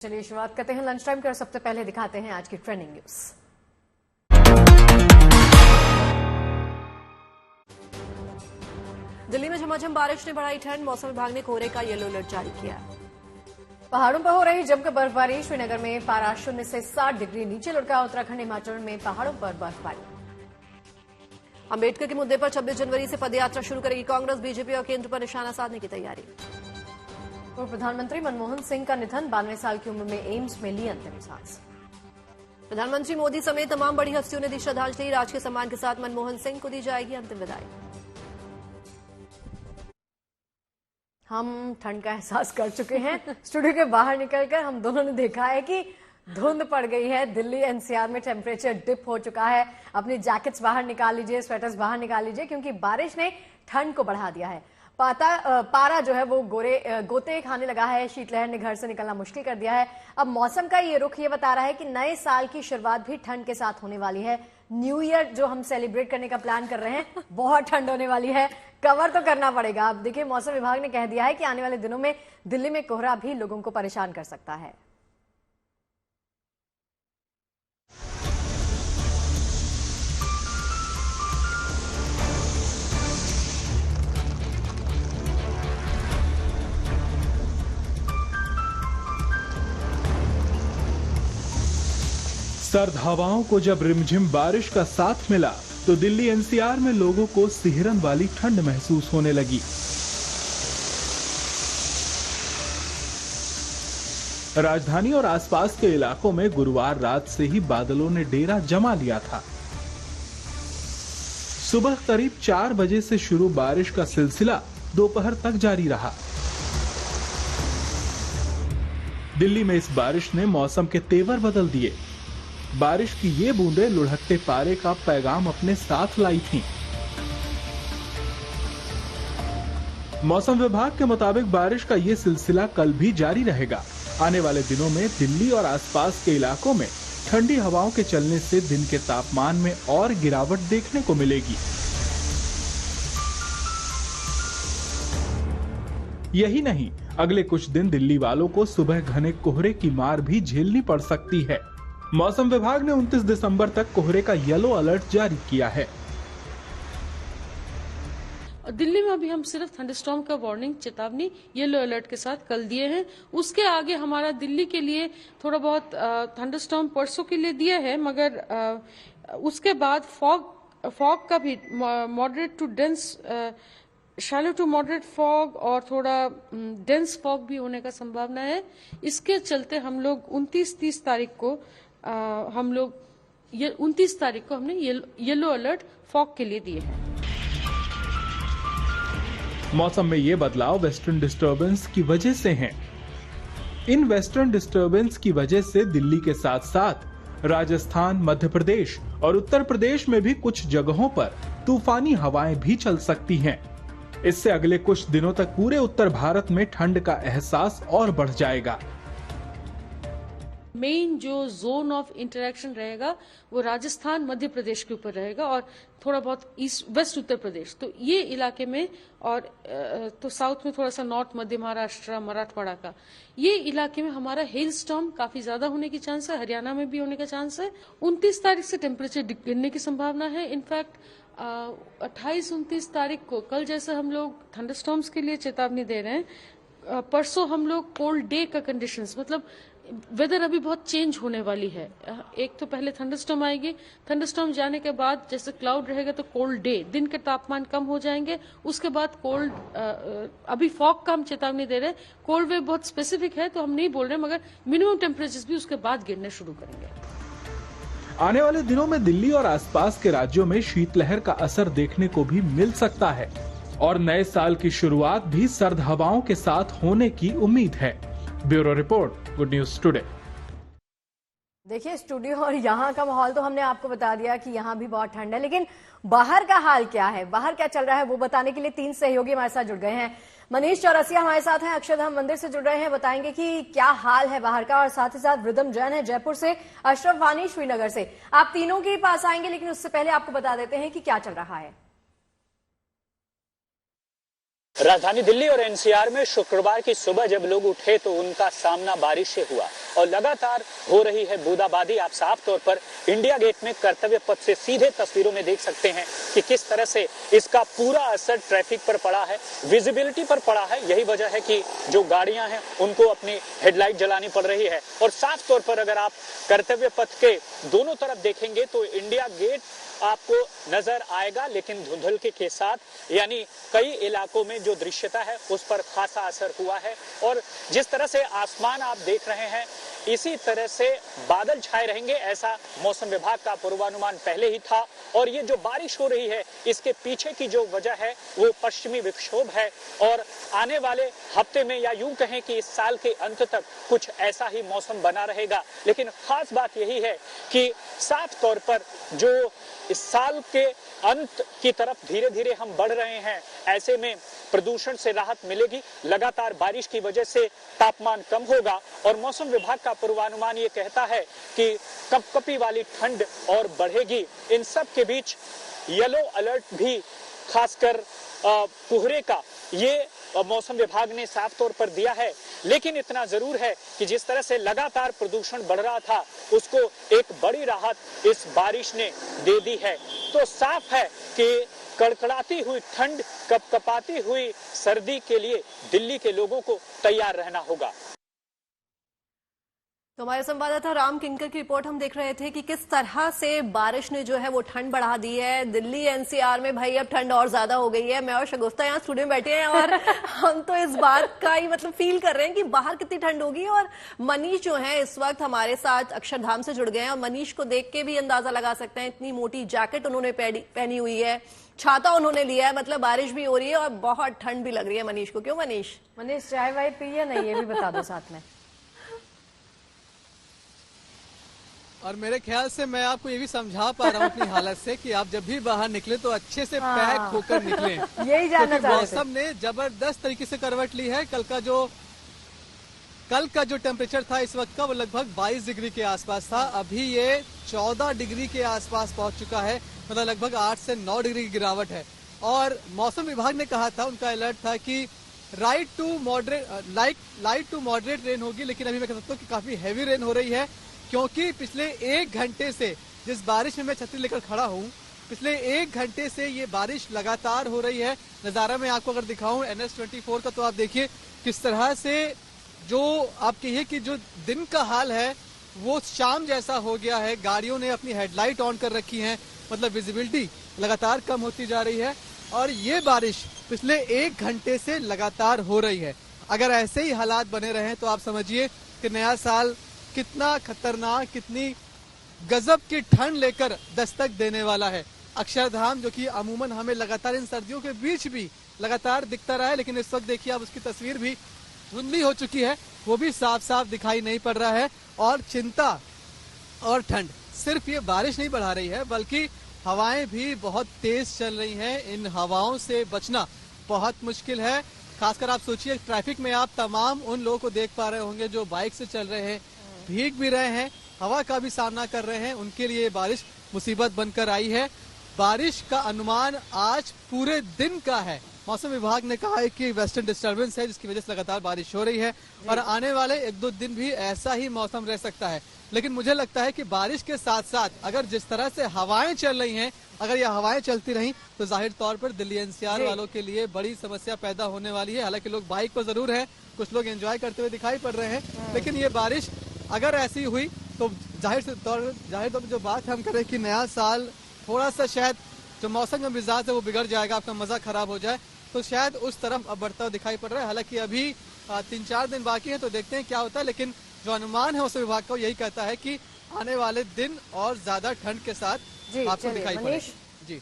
चलिए शुरुआत करते हैं लंच टाइम की और सबसे पहले दिखाते हैं आज की ट्रेंडिंग न्यूज। दिल्ली में झमाझम बारिश ने बढ़ाई ठंड, मौसम विभाग ने कोहरे का येलो अलर्ट जारी किया। पहाड़ों पर हो रही जमकर बर्फबारी, श्रीनगर में पारा 0 से 60 डिग्री नीचे लुढ़का, उत्तराखंड हिमाचल में पहाड़ों पर बर्फबारी। अंबेडकर के मुद्दे पर 26 जनवरी से पदयात्रा शुरू करेगी कांग्रेस, बीजेपी और केंद्र पर निशाना साधने की तैयारी। पूर्व प्रधानमंत्री मनमोहन सिंह का निधन, 92 साल की उम्र में एम्स में ली अंतिम सांस। प्रधानमंत्री मोदी समेत तमाम बड़ी हस्तियों ने दी श्रद्धांजलि, राजकीय सम्मान के साथ मनमोहन सिंह को दी जाएगी अंतिम विदाई। हम ठंड का एहसास कर चुके हैं। स्टूडियो के बाहर निकलकर हम दोनों ने देखा है कि धुंध पड़ गई है। दिल्ली एनसीआर में टेम्परेचर डिप हो चुका है। अपनी जैकेट्स बाहर निकाल लीजिए, स्वेटर्स बाहर निकाल लीजिए, क्योंकि बारिश ने ठंड को बढ़ा दिया है। पारा जो है वो गोते खाने लगा है। शीतलहर ने घर से निकलना मुश्किल कर दिया है। अब मौसम का ये रुख ये बता रहा है कि नए साल की शुरुआत भी ठंड के साथ होने वाली है। न्यू ईयर जो हम सेलिब्रेट करने का प्लान कर रहे हैं, बहुत ठंड होने वाली है। कवर तो करना पड़ेगा। अब देखिए, मौसम विभाग ने कह दिया है कि आने वाले दिनों में दिल्ली में कोहरा भी लोगों को परेशान कर सकता है। सर्द हवाओं को जब रिमझिम बारिश का साथ मिला तो दिल्ली एनसीआर में लोगों को सिहरन वाली ठंड महसूस होने लगी। राजधानी और आसपास के इलाकों में गुरुवार रात से ही बादलों ने डेरा जमा लिया था। सुबह करीब 4 बजे से शुरू बारिश का सिलसिला दोपहर तक जारी रहा। दिल्ली में इस बारिश ने मौसम के तेवर बदल दिए। बारिश की ये बूंदें लुढ़कते पारे का पैगाम अपने साथ लाई थीं। मौसम विभाग के मुताबिक बारिश का ये सिलसिला कल भी जारी रहेगा। आने वाले दिनों में दिल्ली और आसपास के इलाकों में ठंडी हवाओं के चलने से दिन के तापमान में और गिरावट देखने को मिलेगी। यही नहीं, अगले कुछ दिन दिल्ली वालों को सुबह घने कोहरे की मार भी झेलनी पड़ सकती है। मौसम विभाग ने 29 दिसंबर तक कोहरे का येलो अलर्ट जारी किया है। दिल्ली में अभी हम सिर्फ थंडरस्टॉर्म का वार्निंग चेतावनी येलो अलर्ट के साथ कल दिए हैं। उसके आगे हमारा दिल्ली के लिए थोड़ा बहुत थंडरस्टॉर्म परसों के लिए दिया है, मगर उसके बाद फॉग का भी moderate to dense, shallow to moderate fog और थोड़ा डेंस फॉग भी होने का संभावना है। इसके चलते हम लोग 29-30 तारीख को हमने येलो अलर्ट फॉग के लिए दिए हैं। मौसम में ये बदलाव वेस्टर्न डिस्टर्बेंस की वजह से हैं। इन वेस्टर्न डिस्टर्बेंस की वजह से दिल्ली के साथ साथ राजस्थान, मध्य प्रदेश और उत्तर प्रदेश में भी कुछ जगहों पर तूफानी हवाएं भी चल सकती हैं। इससे अगले कुछ दिनों तक पूरे उत्तर भारत में ठंड का एहसास और बढ़ जाएगा। मेन जो जोन ऑफ इंटरेक्शन रहेगा वो राजस्थान, मध्य प्रदेश के ऊपर रहेगा और थोड़ा बहुत ईस्ट वेस्ट उत्तर प्रदेश, तो ये इलाके में, और तो साउथ में थोड़ा सा नॉर्थ, मध्य महाराष्ट्र, मराठवाड़ा का ये इलाके में हमारा हेल स्टॉर्म काफी ज्यादा होने की चांस है। हरियाणा में भी होने का चांस है। 29 तारीख से टेम्परेचर गिरने की संभावना है। इनफैक्ट 28-29 तारीख को, कल जैसे हम लोग थंडरस्टॉर्म्स के लिए चेतावनी दे रहे हैं, परसों हम लोग कोल्ड डे का कंडीशंस, मतलब वेदर अभी बहुत चेंज होने वाली है। एक तो पहले थंडरस्टॉर्म आएगी, थंडरस्टॉर्म जाने के बाद जैसे क्लाउड रहेगा तो कोल्ड डे, दिन के तापमान कम हो जाएंगे। उसके बाद कोल्ड, अभी फॉग का हम चेतावनी दे रहे हैं। कोल्ड वेव बहुत स्पेसिफिक है तो हम नहीं बोल रहे, मगर मिनिमम टेम्परेचर भी उसके बाद गिरने शुरू करेंगे। आने वाले दिनों में दिल्ली और आसपास के राज्यों में शीतलहर का असर देखने को भी मिल सकता है और नए साल की शुरुआत भी सर्द हवाओं के साथ होने की उम्मीद है। Bureau report, good news today. देखिए, स्टूडियो और यहाँ का माहौल तो हमने आपको बता दिया कि यहाँ भी बहुत ठंड है, लेकिन बाहर का हाल क्या है, बाहर क्या चल रहा है, वो बताने के लिए 3 सहयोगी हमारे साथ जुड़ गए हैं। मनीष चौरसिया हमारे साथ हैं, अक्षरधाम मंदिर से जुड़ रहे हैं, बताएंगे कि क्या हाल है बाहर का, और साथ ही साथ रिदम जैन है जयपुर से, अशरफ वानी श्रीनगर से। आप तीनों के पास आएंगे, लेकिन उससे पहले आपको बता देते हैं कि क्या चल रहा है। राजधानी दिल्ली और एनसीआर में शुक्रवार की सुबह जब लोग उठे तो उनका सामना बारिश से हुआ और लगातार हो रही है बूंदाबांदी। आप साफ तौर पर इंडिया गेट में कर्तव्य पथ से सीधे तस्वीरों में देख सकते हैं कि किस तरह से इसका पूरा असर ट्रैफिक पर पड़ा है, विजिबिलिटी पर पड़ा है। यही वजह है कि जो गाड़ियां हैं उनको अपनी हेडलाइट जलानी पड़ रही है। और साफ तौर पर अगर आप कर्तव्य पथ के दोनों तरफ देखेंगे तो इंडिया गेट आपको नजर आएगा, लेकिन धुंधल के साथ, यानी कई इलाकों में जो दृश्यता है उस पर खासा असर हुआ है। और जिस तरह से आसमान आप देख रहे हैं इसी तरह से बादल छाए रहेंगे, ऐसा मौसम विभाग का पूर्वानुमान पहले ही था। और ये जो बारिश हो रही है इसके पीछे की जो वजह है वो पश्चिमी विक्षोभ है और आने वाले हफ्ते में या यूं कहें कि इस साल के अंत तक कुछ ऐसा ही मौसम बना रहेगा। लेकिन खास बात यही है कि साफ तौर पर जो इस साल के अंत की तरफ धीरे धीरे हम बढ़ रहे हैं, ऐसे में प्रदूषण से राहत मिलेगी। लगातार बारिश की वजह से तापमान कम होगा और मौसम विभाग का पूर्वानुमान ये कहता है कि कपकपी वाली ठंड और बढ़ेगी। इन सब के बीच येलो अलर्ट भी खासकर कोहरे का ये मौसम विभाग ने साफ तौर पर दिया है। लेकिन इतना जरूर है कि जिस तरह से लगातार प्रदूषण बढ़ रहा था उसको एक बड़ी राहत इस बारिश ने दे दी है। तो साफ है कि कड़कड़ाती हुई ठंड, कपकपाती हुई सर्दी के लिए दिल्ली के लोगों को तैयार रहना होगा। तो हमारे संवाददाता राम किंकर की रिपोर्ट हम देख रहे थे कि किस तरह से बारिश ने जो है वो ठंड बढ़ा दी है। दिल्ली एनसीआर में भाई अब ठंड और ज्यादा हो गई है। मैं और शगुफ्ता यहाँ स्टूडियो में बैठे हैं और हम तो इस बात का ही मतलब फील कर रहे हैं कि बाहर कितनी ठंड होगी। और मनीष जो है इस वक्त हमारे साथ अक्षरधाम से जुड़ गए हैं और मनीष को देख के भी अंदाजा लगा सकते हैं, इतनी मोटी जैकेट उन्होंने पहनी हुई है, छाता उन्होंने लिया है, मतलब बारिश भी हो रही है और बहुत ठंड भी लग रही है मनीष को। क्यों मनीष? मनीष चाय वाय पी या नहीं, ये भी बता दो साथ में। और मेरे ख्याल से मैं आपको ये भी समझा पा रहा हूँ अपनी हालत से कि आप जब भी बाहर निकले तो अच्छे से पैक होकर निकले। यही जानना चाहते थे। मौसम ने जबरदस्त तरीके से करवट ली है। कल का जो टेम्परेचर था इस वक्त का वो लगभग 22 डिग्री के आसपास था। अभी ये 14 डिग्री के आसपास पहुंच चुका है, मतलब लगभग 8 से 9 डिग्री की गिरावट है। और मौसम विभाग ने कहा था, उनका अलर्ट था कि लाइट टू मॉडरेट रेन होगी, लेकिन अभी मैं कह सकता हूँ कि काफी हैवी रेन हो रही है। क्योंकि पिछले 1 घंटे से जिस बारिश में मैं छतरी लेकर खड़ा हूँ, पिछले 1 घंटे से ये बारिश लगातार हो रही है। नजारा मैं आपको अगर दिखाऊं NH24 का, तो आप देखिए किस तरह से जो आप कहिए कि जो दिन का हाल है वो शाम जैसा हो गया है। गाड़ियों ने अपनी हेडलाइट ऑन कर रखी है, मतलब विजिबिलिटी लगातार कम होती जा रही है। और ये बारिश पिछले 1 घंटे से लगातार हो रही है। अगर ऐसे ही हालात बने रहे तो आप समझिए कि नया साल कितना खतरनाक, कितनी गजब की ठंड लेकर दस्तक देने वाला है। अक्षरधाम जो कि अमूमन हमें लगातार इन सर्दियों के बीच भी लगातार दिखता रहा है, लेकिन इस वक्त देखिए आप उसकी तस्वीर भी धुंधली हो चुकी है, वो भी साफ साफ दिखाई नहीं पड़ रहा है। और चिंता और ठंड सिर्फ ये बारिश नहीं बढ़ा रही है, बल्कि हवाएं भी बहुत तेज चल रही हैं। इन हवाओं से बचना बहुत मुश्किल है। खासकर आप सोचिए ट्रैफिक में आप तमाम उन लोगों को देख पा रहे होंगे जो बाइक से चल रहे हैं, भीग भी रहे हैं, हवा का भी सामना कर रहे हैं। उनके लिए बारिश मुसीबत बनकर आई है। बारिश का अनुमान आज पूरे दिन का है। मौसम विभाग ने कहा है कि वेस्टर्न डिस्टर्बेंस है जिसकी वजह से लगातार बारिश हो रही है और आने वाले 1-2 दिन भी ऐसा ही मौसम रह सकता है। लेकिन मुझे लगता है कि बारिश के साथ साथ अगर जिस तरह से हवाएं चल रही हैं, अगर ये हवाएं चलती रहीं तो जाहिर तौर पर दिल्ली एनसीआर वालों के लिए बड़ी समस्या पैदा होने वाली है। हालांकि लोग बाइक पर जरूर है, कुछ लोग एंजॉय करते हुए दिखाई पड़ रहे हैं, लेकिन ये बारिश अगर ऐसी हुई तो जाहिर तौर पर जो बात हम करें कि नया साल थोड़ा सा शायद जो मौसम का मिजाज है वो बिगड़ जाएगा, आपका मजा खराब हो जाए, तो शायद उस तरफ अब बढ़ता हुआ दिखाई पड़ रहा है। हालांकि अभी 3-4 दिन बाकी हैं, तो देखते हैं क्या होता है। लेकिन जो अनुमान है मौसम विभाग का यही कहता है कि आने वाले दिन और ज्यादा ठंड के साथ आपको दिखाई पड़ेगी।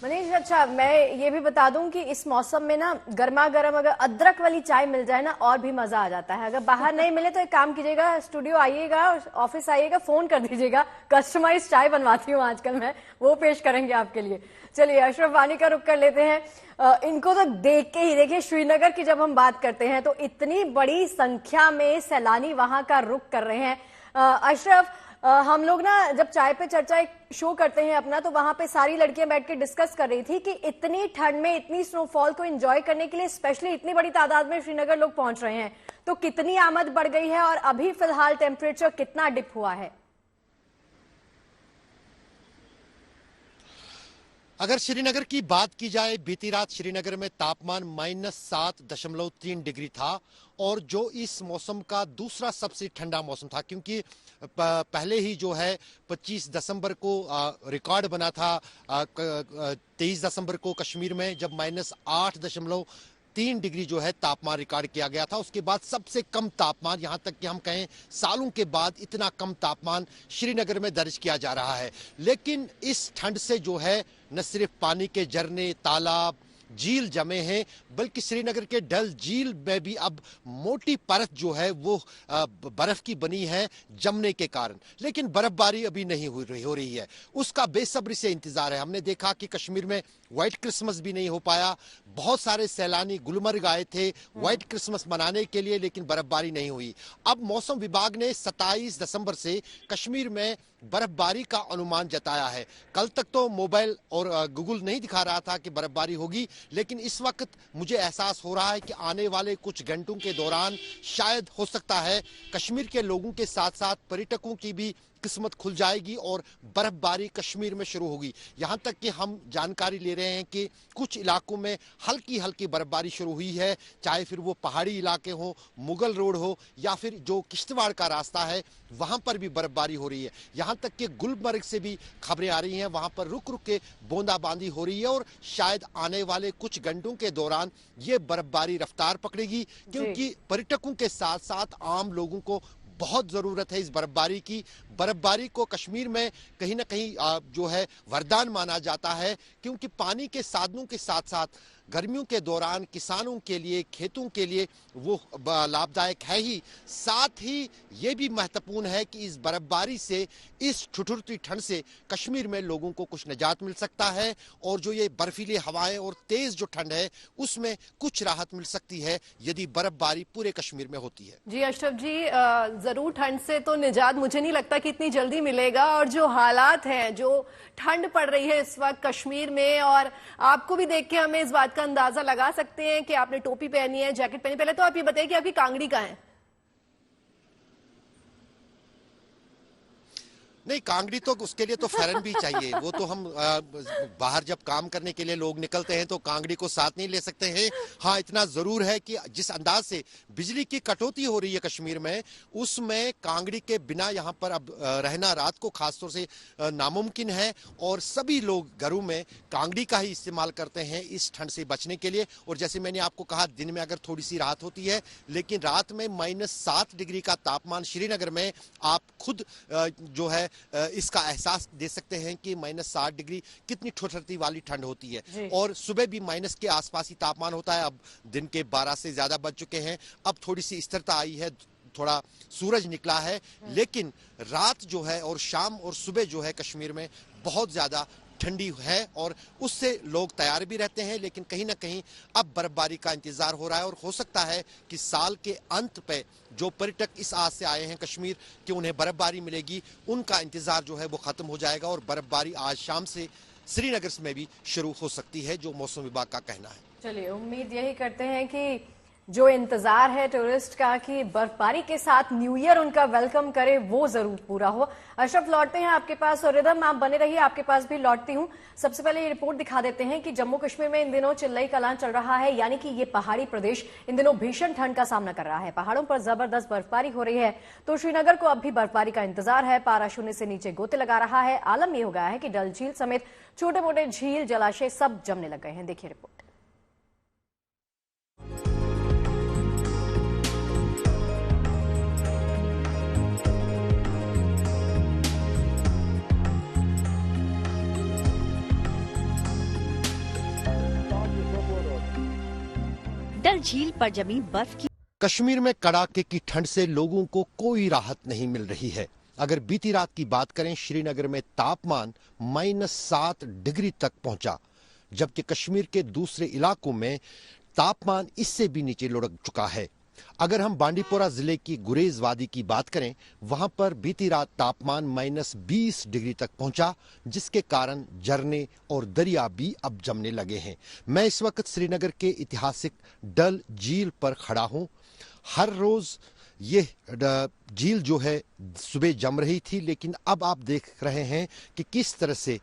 मनीष, अच्छा मैं ये भी बता दूं कि इस मौसम में ना गर्मा गर्म अगर अदरक वाली चाय मिल जाए ना और भी मजा आ जाता है। अगर बाहर नहीं मिले तो एक काम कीजिएगा, स्टूडियो आइएगा, ऑफिस आइएगा, फोन कर दीजिएगा, कस्टमाइज चाय बनवाती हूँ आजकल मैं, वो पेश करेंगे आपके लिए। चलिए अशरफ वानी का रुख कर लेते हैं। इनको तो देख के ही देखिए, श्रीनगर की जब हम बात करते हैं तो इतनी बड़ी संख्या में सैलानी वहां का रुख कर रहे हैं। अशरफ, हम लोग ना जब चाय पे चर्चा एक शो करते हैं अपना, तो वहां पे सारी लड़कियां बैठ के डिस्कस कर रही थी कि इतनी ठंड में इतनी स्नोफॉल को एंजॉय करने के लिए स्पेशली इतनी बड़ी तादाद में श्रीनगर लोग पहुंच रहे हैं, तो कितनी आमद बढ़ गई है और अभी फिलहाल टेम्परेचर कितना डिप हुआ है। अगर श्रीनगर की बात की जाए, बीती रात श्रीनगर में तापमान -7.3 डिग्री था और जो इस मौसम का दूसरा सबसे ठंडा मौसम था, क्योंकि पहले ही जो है 25 दिसंबर को रिकॉर्ड बना था 23 दिसंबर को कश्मीर में, जब -8.3 डिग्री जो है तापमान रिकॉर्ड किया गया था। उसके बाद सबसे कम तापमान, यहां तक कि हम कहें सालों के बाद इतना कम तापमान श्रीनगर में दर्ज किया जा रहा है। लेकिन इस ठंड से जो है न सिर्फ पानी के झरने, तालाब, झील जमे हैं, बल्कि श्रीनगर के डल झील में भी अब मोटी परत जो है वो बर्फ की बनी है जमने के कारण। लेकिन बर्फबारी अभी नहीं हो रही है, उसका बेसब्री से इंतजार है। हमने देखा कि कश्मीर में व्हाइट क्रिसमस भी नहीं हो पाया। बहुत सारे सैलानी गुलमर्ग आए थे व्हाइट क्रिसमस मनाने के लिए, लेकिन बर्फबारी नहीं हुई। अब मौसम विभाग ने 27 दिसंबर से कश्मीर में बर्फबारी का अनुमान जताया है। कल तक तो मोबाइल और गूगल नहीं दिखा रहा था कि बर्फबारी होगी, लेकिन इस वक्त मुझे एहसास हो रहा है कि आने वाले कुछ घंटों के दौरान शायद हो सकता है कश्मीर के लोगों के साथ साथ पर्यटकों की भी किस्मत खुल जाएगी और बर्फबारी कश्मीर में शुरू होगी। यहां तक कि हम जानकारी ले रहे हैं कि कुछ इलाकों में हल्की हल्की बर्फबारी शुरू हुई है, चाहे फिर वो पहाड़ी इलाके हो, मुगल रोड हो, या फिर जो किश्तवाड़ का रास्ता है वहां पर भी बर्फबारी हो रही है। यहां तक कि गुलमर्ग से भी खबरें आ रही हैं, वहां पर रुक रुक के बूंदाबांदी हो रही है और शायद आने वाले कुछ घंटों के दौरान ये बर्फबारी रफ्तार पकड़ेगी, क्योंकि पर्यटकों के साथ साथ आम लोगों को बहुत जरूरत है इस बर्फबारी की। बर्फबारी को कश्मीर में कहीं ना कहीं जो है वरदान माना जाता है, क्योंकि पानी के साधनों के साथ साथ गर्मियों के दौरान किसानों के लिए, खेतों के लिए वो लाभदायक है ही, साथ ही ये भी महत्वपूर्ण है कि इस बर्फबारी से, इस ठिठुरती ठंड से कश्मीर में लोगों को कुछ निजात मिल सकता है और जो ये बर्फीली हवाएं और तेज जो ठंड है उसमें कुछ राहत मिल सकती है यदि बर्फबारी पूरे कश्मीर में होती है। जी अशरफ जी, जरूर ठंड से तो निजात मुझे नहीं लगता कि इतनी जल्दी मिलेगा, और जो हालात हैं, जो ठंड पड़ रही है इस वक्त कश्मीर में, और आपको भी देख के हमें इस बात का अंदाजा लगा सकते हैं कि आपने टोपी पहनी है, जैकेट पहनी। पहले तो आप ये बताइए कि आपकी कांगड़ी कहाँ है? नहीं, कांगड़ी तो उसके लिए तो फेरन भी चाहिए। वो तो हम बाहर जब काम करने के लिए लोग निकलते हैं तो कांगड़ी को साथ नहीं ले सकते हैं। हाँ, इतना जरूर है कि जिस अंदाज से बिजली की कटौती हो रही है कश्मीर में, उसमें कांगड़ी के बिना यहाँ पर अब रहना रात को खासतौर से नामुमकिन है और सभी लोग घरों में कांगड़ी का ही इस्तेमाल करते हैं इस ठंड से बचने के लिए। और जैसे मैंने आपको कहा, दिन में अगर थोड़ी सी राहत होती है, लेकिन रात में -7 डिग्री का तापमान श्रीनगर में, आप खुद जो है इसका एहसास दे सकते हैं कि -7 डिग्री कितनी ठुठुरती वाली ठंड होती है। और सुबह भी माइनस के आसपास ही तापमान होता है। अब दिन के 12 से ज्यादा बज चुके हैं, अब थोड़ी सी स्थिरता आई है, थोड़ा सूरज निकला है, लेकिन रात जो है और शाम और सुबह जो है कश्मीर में बहुत ज्यादा ठंडी है और उससे लोग तैयार भी रहते हैं। लेकिन कहीं ना कहीं अब बर्फबारी का इंतजार हो रहा है और हो सकता है कि साल के अंत पे जो पर्यटक इस आस से आए हैं कश्मीर कि उन्हें बर्फबारी मिलेगी, उनका इंतजार जो है वो खत्म हो जाएगा और बर्फबारी आज शाम से श्रीनगर में भी शुरू हो सकती है, जो मौसम विभाग का कहना है। चलिए, उम्मीद यही करते हैं कि जो इंतजार है टूरिस्ट का कि बर्फबारी के साथ न्यू ईयर उनका वेलकम करे, वो जरूर पूरा हो। अशरफ, लौटते हैं आपके पास और रिदम आप बने रहिए, आपके पास भी लौटती हूं। सबसे पहले ये रिपोर्ट दिखा देते हैं कि जम्मू कश्मीर में इन दिनों चिल्लई कलां चल रहा है, यानी कि ये पहाड़ी प्रदेश इन दिनों भीषण ठंड का सामना कर रहा है। पहाड़ों पर जबरदस्त बर्फबारी हो रही है, तो श्रीनगर को अब भी बर्फबारी का इंतजार है। पारा शून्य से नीचे गोते लगा रहा है। आलम यह हो गया है कि डल झील समेत छोटे मोटे झील, जलाशय सब जमने लग गए हैं। देखिए रिपोर्ट। डल झील पर जमी बर्फ की कश्मीर में कड़ाके की ठंड से लोगों को कोई राहत नहीं मिल रही है। अगर बीती रात की बात करें, श्रीनगर में तापमान -7 डिग्री तक पहुंचा, जबकि कश्मीर के दूसरे इलाकों में तापमान इससे भी नीचे लुढ़क चुका है। अगर हम बांडीपोरा जिले की गुरेज वादी की बात करें, वहां पर बीती रात तापमान -20 डिग्री तक पहुंचा, जिसके कारण झरने और दरिया भी अब जमने लगे हैं। मैं इस वक्त श्रीनगर के ऐतिहासिक डल झील पर खड़ा हूं। हर रोज ये झील जो है सुबह जम रही थी, लेकिन अब आप देख रहे हैं कि किस तरह से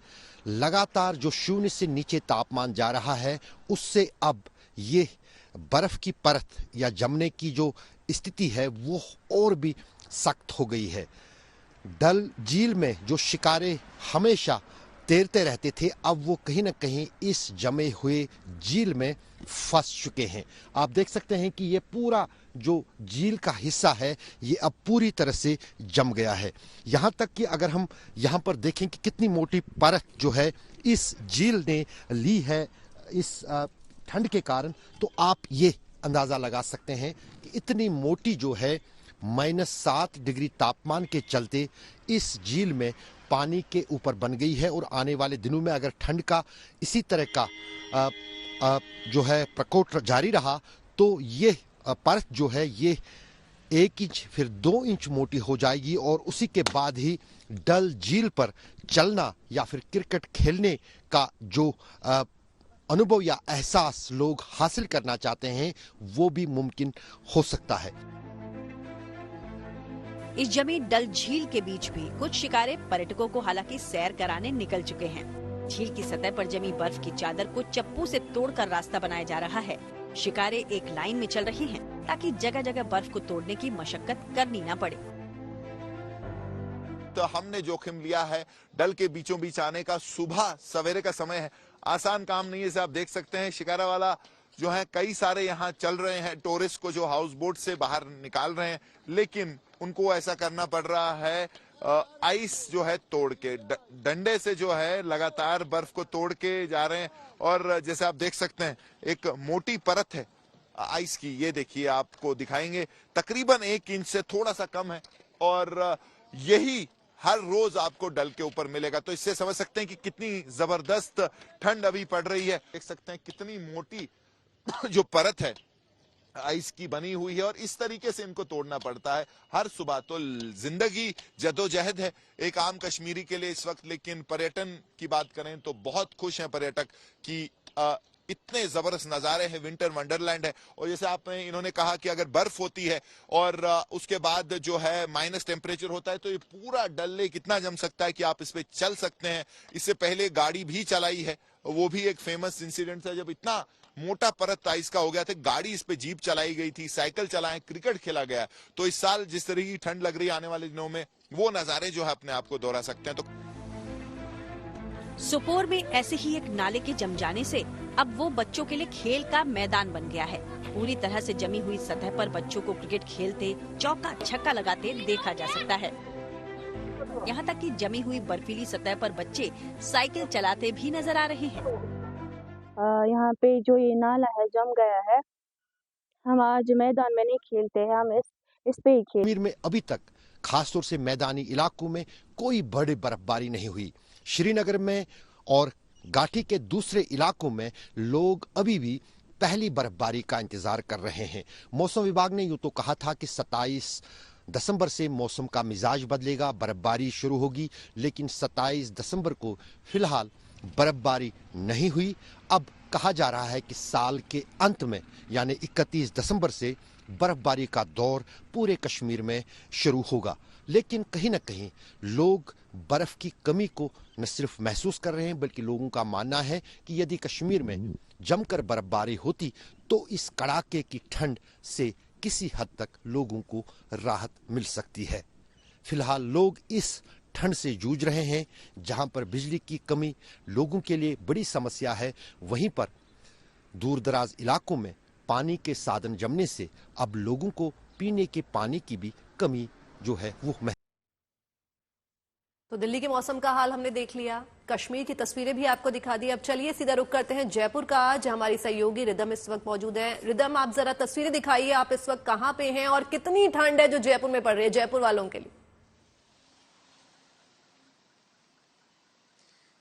लगातार जो शून्य से नीचे तापमान जा रहा है, उससे अब ये बर्फ की परत या जमने की जो स्थिति है वो और भी सख्त हो गई है। डल झील में जो शिकारे हमेशा तैरते रहते थे, अब वो कहीं ना कहीं इस जमे हुए झील में फंस चुके हैं। आप देख सकते हैं कि ये पूरा जो झील का हिस्सा है ये अब पूरी तरह से जम गया है। यहाँ तक कि अगर हम यहाँ पर देखें कि कितनी मोटी परत जो है इस झील ने ली है इस ठंड के कारण, तो आप ये अंदाजा लगा सकते हैं कि इतनी मोटी जो है -7 डिग्री तापमान के चलते इस झील में पानी के ऊपर बन गई है। और आने वाले दिनों में अगर ठंड का इसी तरह का जो है प्रकोप जारी रहा, तो ये परत जो है ये 1 इंच फिर 2 इंच मोटी हो जाएगी। और उसी के बाद ही डल झील पर चलना या फिर क्रिकेट खेलने का जो अनुभव या एहसास लोग हासिल करना चाहते हैं, वो भी मुमकिन हो सकता है। इस जमी डल झील के बीच भी कुछ शिकारे पर्यटकों को हालांकि सैर कराने निकल चुके हैं। झील की सतह पर जमी बर्फ की चादर को चप्पू से तोड़कर रास्ता बनाया जा रहा है। शिकारे एक लाइन में चल रहे हैं ताकि जगह जगह बर्फ को तोड़ने की मशक्कत करनी न पड़े। तो हमने जोखिम लिया है, डल के बीचों बीच आने का। सुबह सवेरे का समय है, आसान काम नहीं है। जैसे आप देख सकते हैं शिकारा वाला जो है कई सारे यहाँ चल रहे हैं, टूरिस्ट को जो हाउस बोट से बाहर निकाल रहे हैं, लेकिन उनको ऐसा करना पड़ रहा है आइस जो है तोड़ के, डंडे से जो है लगातार बर्फ को तोड़ के जा रहे हैं। और जैसे आप देख सकते हैं एक मोटी परत है आइस की, ये देखिए आपको दिखाएंगे, तकरीबन 1 इंच से थोड़ा सा कम है। और यही हर रोज आपको डल के ऊपर मिलेगा। तो इससे समझ सकते हैं कि कितनी जबरदस्त ठंड अभी पड़ रही है। देख सकते हैं कितनी मोटी जो परत है आइस की बनी हुई है, और इस तरीके से इनको तोड़ना पड़ता है हर सुबह। तो जिंदगी जदोजहद है एक आम कश्मीरी के लिए इस वक्त। लेकिन पर्यटन की बात करें तो बहुत खुश हैं पर्यटक कि इतने जबरदस्त नजारे हैं, विंटर वंडरलैंड है। और जैसे आपने इन्होंने कहा कि अगर बर्फ होती है और उसके बाद जो है माइनस टेम्परेचर होता है, तो ये पूरा डल लेक इतना जम सकता है कि आप इस पे चल सकते हैं। इससे पहले गाड़ी भी चलाई है, वो भी एक फेमस इंसिडेंट है। जब इतना मोटा परत आइस का हो गया था, गाड़ी इस पे जीप चलाई गई थी, साइकिल चलाएं, क्रिकेट खेला गया। तो इस साल जिस तरह की ठंड लग रही है आने वाले दिनों में, वो नजारे जो है अपने आप को दोहरा सकते हैं। तो सोपोर में ऐसे ही एक नाले के जम जाने से अब वो बच्चों के लिए खेल का मैदान बन गया है। पूरी तरह से जमी हुई सतह पर बच्चों को क्रिकेट खेलते, चौका छक्का लगाते देखा जा सकता है। यहाँ तक कि जमी हुई बर्फीली सतह पर बच्चे साइकिल चलाते भी नजर आ रहे हैं। यहाँ पे जो ये नाला है जम गया है, हम आज मैदान में नहीं खेलते हैं, हम इस पे ही खेलते। कश्मीर में अभी तक खासतौर से मैदानी इलाकों में कोई बड़ी बर्फबारी नहीं हुई। श्रीनगर में और घाटी के दूसरे इलाकों में लोग अभी भी पहली बर्फबारी का इंतजार कर रहे हैं। मौसम विभाग ने यूं तो कहा था कि 27 दिसंबर से मौसम का मिजाज बदलेगा, बर्फबारी शुरू होगी, लेकिन 27 दिसंबर को फिलहाल बर्फबारी नहीं हुई। अब कहा जा रहा है कि साल के अंत में यानी 31 दिसंबर से बर्फबारी का दौर पूरे कश्मीर में शुरू होगा। लेकिन कहीं ना कहीं लोग बर्फ की कमी को न सिर्फ महसूस कर रहे हैं, बल्कि लोगों का मानना है कि यदि कश्मीर में जमकर बर्फबारी होती तो इस कड़ाके की ठंड से किसी हद तक लोगों को राहत मिल सकती है। फिलहाल लोग इस ठंड से जूझ रहे हैं। जहां पर बिजली की कमी लोगों के लिए बड़ी समस्या है, वहीं पर दूरदराज इलाकों में पानी के साधन जमने से अब लोगों को पीने के पानी की भी कमी जो है वो तो दिल्ली के मौसम का हाल हमने देख लिया, कश्मीर की तस्वीरें भी आपको दिखा दी। अब चलिए सीधा रुख करते हैं जयपुर का, जहां हमारी सहयोगी रिदम इस वक्त मौजूद है। रिदम, आप जरा तस्वीरें दिखाइए, आप इस वक्त कहां पे हैं और कितनी ठंड है जो जयपुर में पड़ रही है जयपुर वालों के लिए?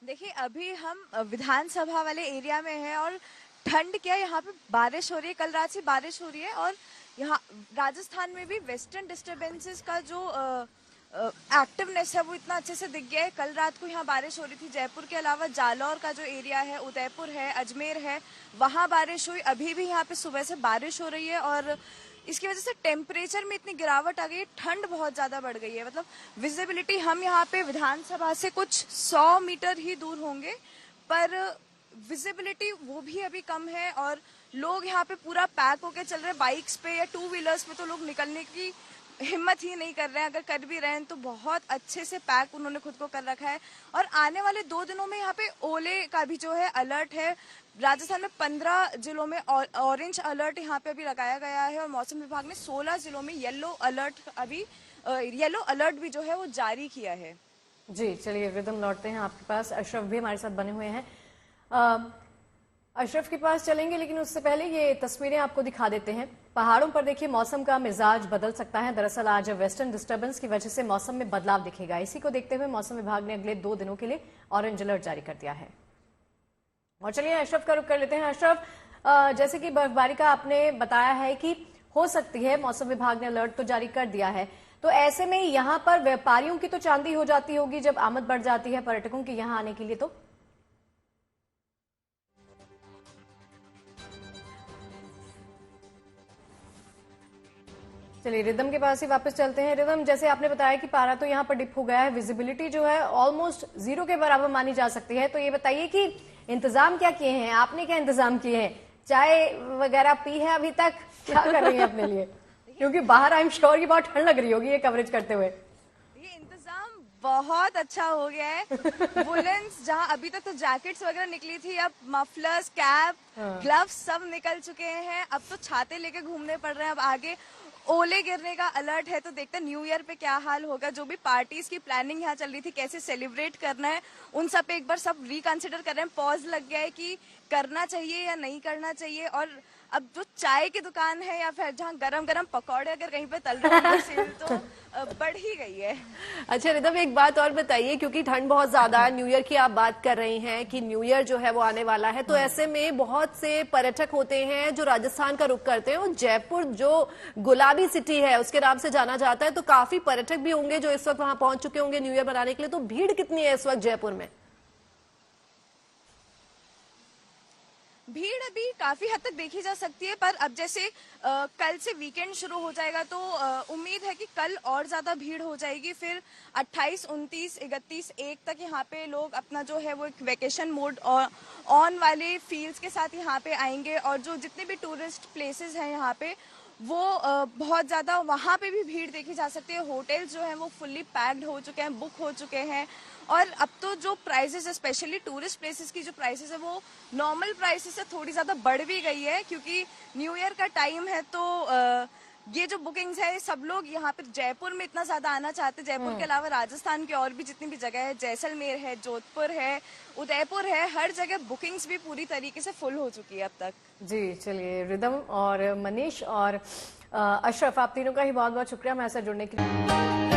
देखिए, अभी हम विधानसभा वाले एरिया में हैं और ठंड क्या, यहाँ पे बारिश हो रही है, कल रात से बारिश हो रही है। और यहाँ राजस्थान में भी वेस्टर्न डिस्टर्बेंसेस का जो एक्टिवनेस है वो इतना अच्छे से दिख गया है। कल रात को यहाँ बारिश हो रही थी। जयपुर के अलावा जालौर का जो एरिया है, उदयपुर है, अजमेर है, वहाँ बारिश हुई। अभी भी यहाँ पे सुबह से बारिश हो रही है और इसकी वजह से टेम्परेचर में इतनी गिरावट आ गई है, ठंड बहुत ज्यादा बढ़ गई है। मतलब विजिबिलिटी, हम यहाँ पे विधानसभा से कुछ 100 मीटर ही दूर होंगे, पर विजिबिलिटी वो भी अभी कम है और लोग यहाँ पे पूरा पैक होके चल रहे हैं। बाइक्स पे या 2 व्हीलर्स में तो लोग निकलने की हिम्मत ही नहीं कर रहे हैं, अगर कर भी रहे हैं तो बहुत अच्छे से पैक उन्होंने खुद को कर रखा है। और आने वाले 2 दिनों में यहाँ पे ओले का भी जो है अलर्ट है। राजस्थान में 15 जिलों में ऑरेंज अलर्ट यहाँ पे अभी लगाया गया है और मौसम विभाग ने 16 जिलों में येलो अलर्ट भी जो है वो जारी किया है। जी चलिए रिदम लौटते हैं आपके पास। अशरफ भी हमारे साथ बने हुए हैं। अशरफ के पास चलेंगे, लेकिन उससे पहले ये तस्वीरें आपको दिखा देते हैं। पहाड़ों पर देखिए मौसम का मिजाज बदल सकता है। दरअसल आज वेस्टर्न डिस्टर्बेंस की वजह से मौसम में बदलाव दिखेगा। इसी को देखते हुए मौसम विभाग ने अगले 2 दिनों के लिए ऑरेंज अलर्ट जारी कर दिया है। और चलिए अशरफ का रुख कर लेते हैं। अशरफ, जैसे कि बर्फबारी का आपने बताया है कि हो सकती है, मौसम विभाग ने अलर्ट तो जारी कर दिया है, तो ऐसे में यहाँ पर व्यापारियों की तो चांदी हो जाती होगी जब आमद बढ़ जाती है पर्यटकों की यहाँ आने के लिए। तो चलिए रिदम के पास ही वापस चलते हैं। रिदम, जैसे आपने बताया कि पारा तो यहाँ पर डिप हो गया है, विजिबिलिटी जो है ऑलमोस्ट 0 के बराबर मानी जा सकती है, तो ये बताइए कि इंतजाम क्या किए हैं, आपने क्या इंतजाम किए हैं? चाय वगैरह पी है अभी तक, क्या कर रही है अपने लिए? क्योंकि बाहर आई एम श्योर की बहुत ठंड लग रही होगी ये कवरेज करते हुए। ये इंतजाम बहुत अच्छा हो गया है। वुलन्स, जहाँ अभी तक तो जैकेट्स वगैरह निकली थी, अब मफलर्स, कैप, ग्लव्स सब निकल चुके हैं। अब तो छाते लेके घूमने पड़ रहे हैं। अब आगे ओले गिरने का अलर्ट है, तो देखते हैं न्यू ईयर पे क्या हाल होगा। जो भी पार्टीज की प्लानिंग यहाँ चल रही थी, कैसे सेलिब्रेट करना है, उन सब पे एक बार सब रिकंसिडर कर रहे हैं। पॉज लग गया है कि करना चाहिए या नहीं करना चाहिए। और अब जो चाय की दुकान है या फिर जहाँ गरम गरम पकौड़े अगर कहीं पे तल रहे हैं, सेल तो बढ़ ही गई है। अच्छा रिदम, एक बात और बताइए, क्योंकि ठंड बहुत ज्यादा है, न्यू ईयर की आप बात कर रही हैं कि न्यू ईयर जो है वो आने वाला है, तो ऐसे में बहुत से पर्यटक होते हैं जो राजस्थान का रुख करते हैं। और जयपुर जो गुलाबी सिटी है उसके नाम से जाना जाता है, तो काफी पर्यटक भी होंगे जो इस वक्त वहां पहुंच चुके होंगे न्यू ईयर मनाने के लिए। तो भीड़ कितनी है इस वक्त जयपुर में? भीड़ अभी काफी हद तक देखी जा सकती है, पर अब जैसे कल से वीकेंड शुरू हो जाएगा तो उम्मीद है कि कल और ज्यादा भीड़ हो जाएगी। फिर 28, 29, 31, 1 तक यहाँ पे लोग अपना जो है वो एक वेकेशन मोड ऑन वाले फील्स के साथ यहाँ पे आएंगे। और जो जितने भी टूरिस्ट प्लेसेस हैं यहाँ पे, वो बहुत ज्यादा वहां पे भी भीड़ देखी जा सकती है। होटल्स जो हैं वो फुल्ली पैक्ड हो चुके हैं, बुक हो चुके हैं। और अब तो जो प्राइसेस है, स्पेशली टूरिस्ट प्लेसेस की जो प्राइसेस है, वो नॉर्मल प्राइसेस से थोड़ी ज्यादा बढ़ भी गई है, क्योंकि न्यू ईयर का टाइम है। तो ये जो बुकिंग्स है, सब लोग यहाँ पे जयपुर में इतना ज्यादा आना चाहते हैं। जयपुर के अलावा राजस्थान की और भी जितनी भी जगह है, जैसलमेर है, जोधपुर है, उदयपुर है, हर जगह बुकिंग्स भी पूरी तरीके से फुल हो चुकी है अब तक। जी चलिए रिदम और मनीष और अशरफ, आप तीनों का ही बहुत बहुत शुक्रिया हमारे साथ जुड़ने के लिए।